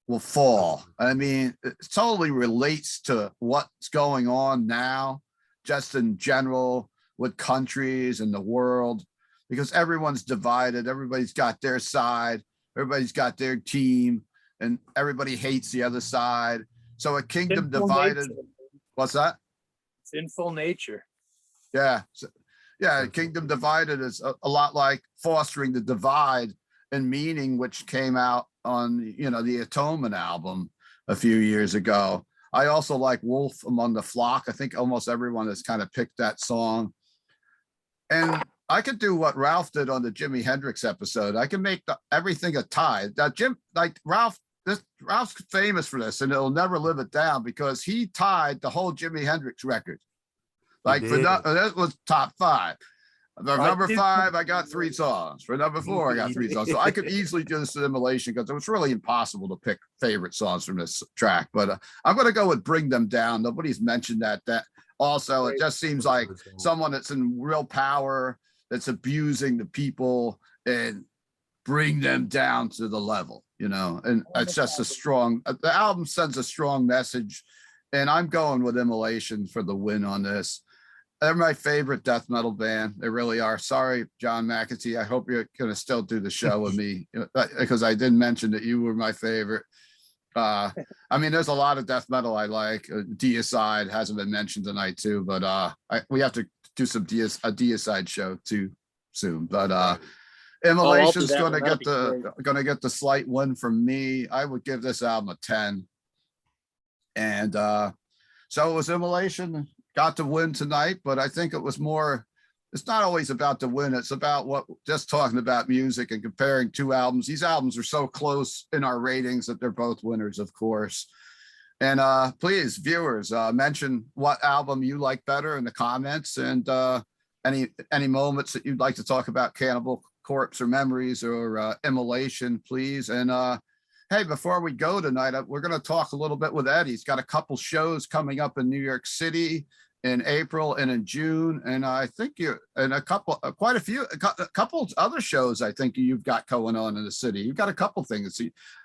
will fall. I mean, it totally relates to what's going on now, just in general with countries and the world, because everyone's divided. Everybody's got their side. Everybody's got their team, and everybody hates the other side. So a kingdom Sinful divided. nature. What's that? Sinful nature. Yeah. Kingdom divided is a lot like Fostering the Divide and Meaning, which came out on, the Atonement album a few years ago. I also like Wolf Among the Flock. I think almost everyone has kind of picked that song. And I could do what Ralph did on the Jimi Hendrix episode. I can make everything a tie. Ralph's famous for this, and it'll never live it down because he tied the whole Jimi Hendrix record. That was top 5. For number 5, I got 3 songs. For number 4, I got 3 songs. So I could easily do this Immolation because it was really impossible to pick favorite songs from this track. But I'm going to go with Bring Them Down. Nobody's mentioned that. Also, it just seems like someone that's in real power, that's abusing the people, and bring them down to the level, and it's just the album sends a strong message, and I'm going with Immolation for the win on this. They're my favorite death metal band. They really are. Sorry, John McAtee. I hope you're going to still do the show with me because I did mention that you were my favorite. I mean, there's a lot of death metal I like. Deicide hasn't been mentioned tonight too, but we have to do a Deicide show too soon. But Immolation's going to get the slight win from me. I would give this album a 10. And so it was Immolation got to win tonight, but I think it was more. It's not always about the win. It's about just talking about music and comparing 2 albums. These albums are so close in our ratings that they're both winners, of course. And please, viewers, mention what album you like better in the comments, and any moments that you'd like to talk about Cannibal Corpse or memories or Immolation, please. And hey, before we go tonight, we're going to talk a little bit with Ed. He's got a couple shows coming up in New York City in April and in June. And I think you, and quite a few, a couple other shows I think you've got going on in the city. You've got a couple things.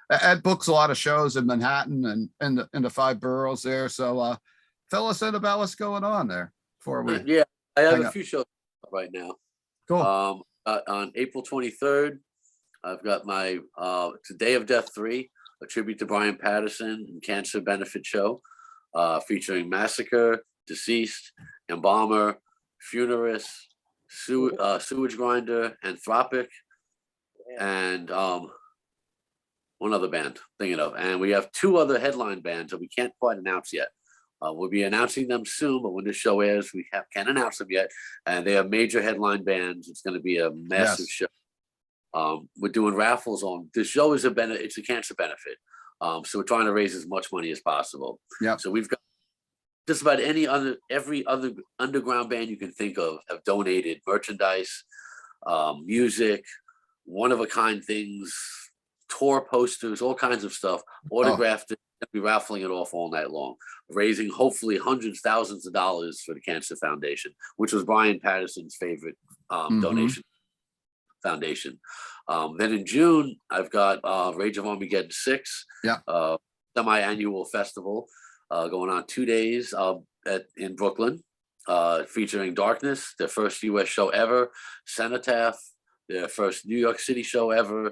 Ed books a lot of shows in Manhattan and in the 5 boroughs there. So fill us in about what's going on there before we. Yeah, I have hang a up. few shows right now. Cool. On April 23rd, I've got my it's a Day of Death 3, a tribute to Brian Patterson and cancer benefit show, featuring Massacre, Deceased, Embalmer, Funerist, Sewage Grinder, Anthropic, and one other band thinking of. And we have 2 other headline bands that we can't quite announce yet. We'll be announcing them soon, but when this show airs, we can't announce them yet. And they are major headline bands. It's going to be a massive show. We're doing raffles on the show. It's a cancer benefit. So we're trying to raise as much money as possible. Yeah. So we've got just about every other underground band you can think of have donated merchandise, music, one-of-a-kind things, tour posters, all kinds of stuff, autographed. Be raffling it off all night long, raising hopefully hundreds, thousands of dollars for the Cancer Foundation, which was Brian Patterson's favorite donation foundation. Then in June, I've got Rage of Armageddon 6, semi-annual festival going on 2 days in Brooklyn, featuring Darkness, their first US show ever, Cenotaph, their first New York City show ever,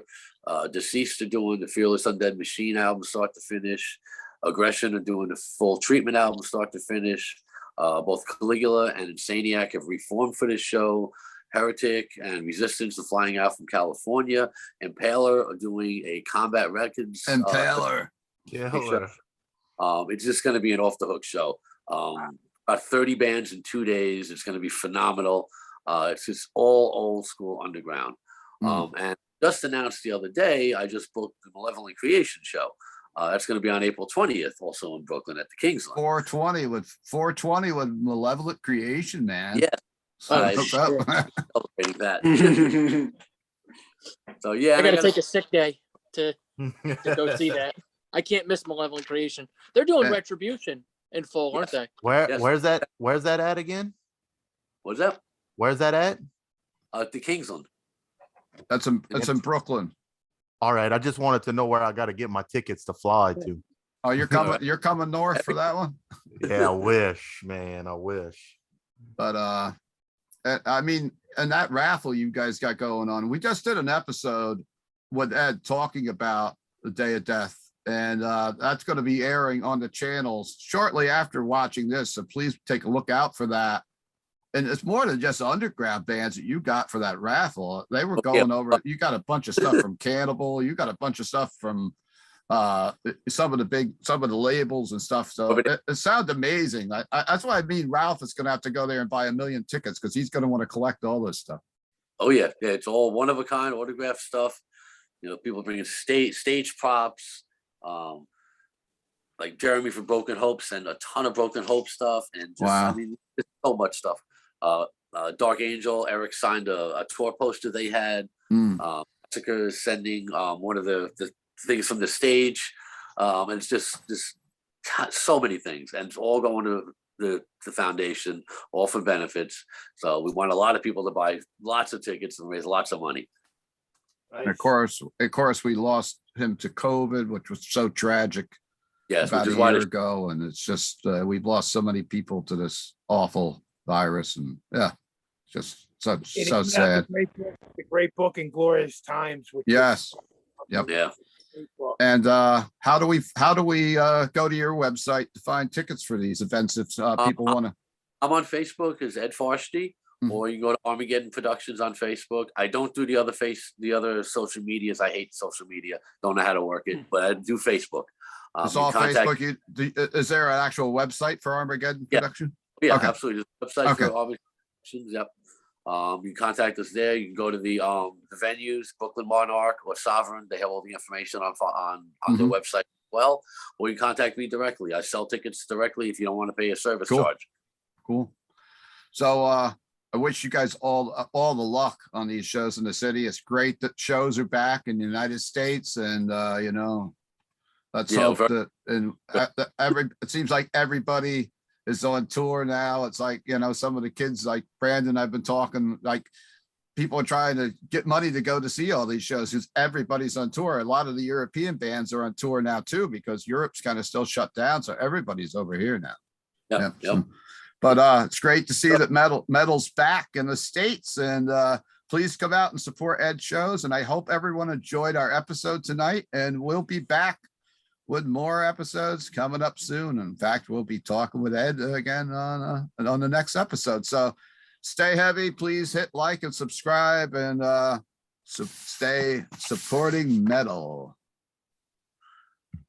Deceased are doing the Fearless Undead Machine album start to finish, Aggression are doing the Full Treatment album start to finish, both Caligula and Insaniac have reformed for this show, Heretic and Resistance are flying out from California, Impaler are doing a Combat Records Impaler. It's just going to be an off the hook show. About 30 bands in 2 days. It's going to be phenomenal. It's just all old school underground. And just announced the other day, I just booked the Malevolent Creation show. That's going to be on April 20th, also in Brooklyn at the Kingsland. 420 with Malevolent Creation, man. Yeah. So, Celebrating that. So yeah, I gotta take a sick day to go see that. I can't miss Malevolent Creation. They're doing Retribution in full, aren't they? Where's that at again? What's that? Where's that at? At the Kingsland. That's in Brooklyn. All right. I just wanted to know where I got to get my tickets to fly to. Oh, you're coming north for that one? Yeah, I wish, man. I wish. But I mean, and that raffle you guys got going on, we just did an episode with Ed talking about the Day of Death, and that's going to be airing on the channels shortly after watching this. So please take a look out for that. And it's more than just the bands that you got for that raffle. They were going over. You got a bunch of stuff from Cannibal. You got a bunch of stuff from some of the labels and stuff. So it sounds amazing. That's why I mean Ralph is going to have to go there and buy 1 million tickets because he's going to want to collect all this stuff. Oh yeah, it's all one of a kind autographed stuff. You know, people bringing stage props. Like Jeremy from Broken Hope sent a ton of Broken Hope stuff, and just, I mean, there's so much stuff. Dark Angel, Eric signed a tour poster they had. Massacre is sending one of the things from the stage, and it's just so many things, and it's all going to the foundation, all for benefits. So we want a lot of people to buy lots of tickets and raise lots of money. And of course, we lost him to COVID, which was so tragic. Yes, about which is a why year ago, and it's just we've lost so many people to this awful virus, and just so sad. The great book Inglorious Times. Yes. Yep. Yeah. And how do we go to your website to find tickets for these events if people want to? I'm on Facebook as Ed Farsty, or you can go to Armageddon Productions on Facebook. I don't do the other social medias. I hate social media. Don't know how to work it, but I do Facebook. It's all Facebook. Is there an actual website for Armageddon Production? Yeah, okay. Absolutely. There's a website for Armageddon Productions. Yep. You can contact us there. You can go to the venues, Brooklyn Monarch or Sovereign. They have all the information on their website as well. Or you can contact me directly. I sell tickets directly if you don't want to pay a service charge. Cool. So I wish you guys all the luck on these shows in the city. It's great that shows are back in the United States, and let's hope that it seems like everybody is on tour now. It's like, you know, some of the kids like Branden, I've been talking, like people are trying to get money to go to see all these shows because everybody's on tour. A lot of the European bands are on tour now too, because Europe's kind of still shut down. So everybody's over here now. Yep, Yeah. yep. But it's great to see that metal's back in the States, and please come out and support Ed's shows. And I hope everyone enjoyed our episode tonight, and we'll be back with more episodes coming up soon. In fact, we'll be talking with Ed again on the next episode. So stay heavy. Please hit like and subscribe, and stay supporting metal.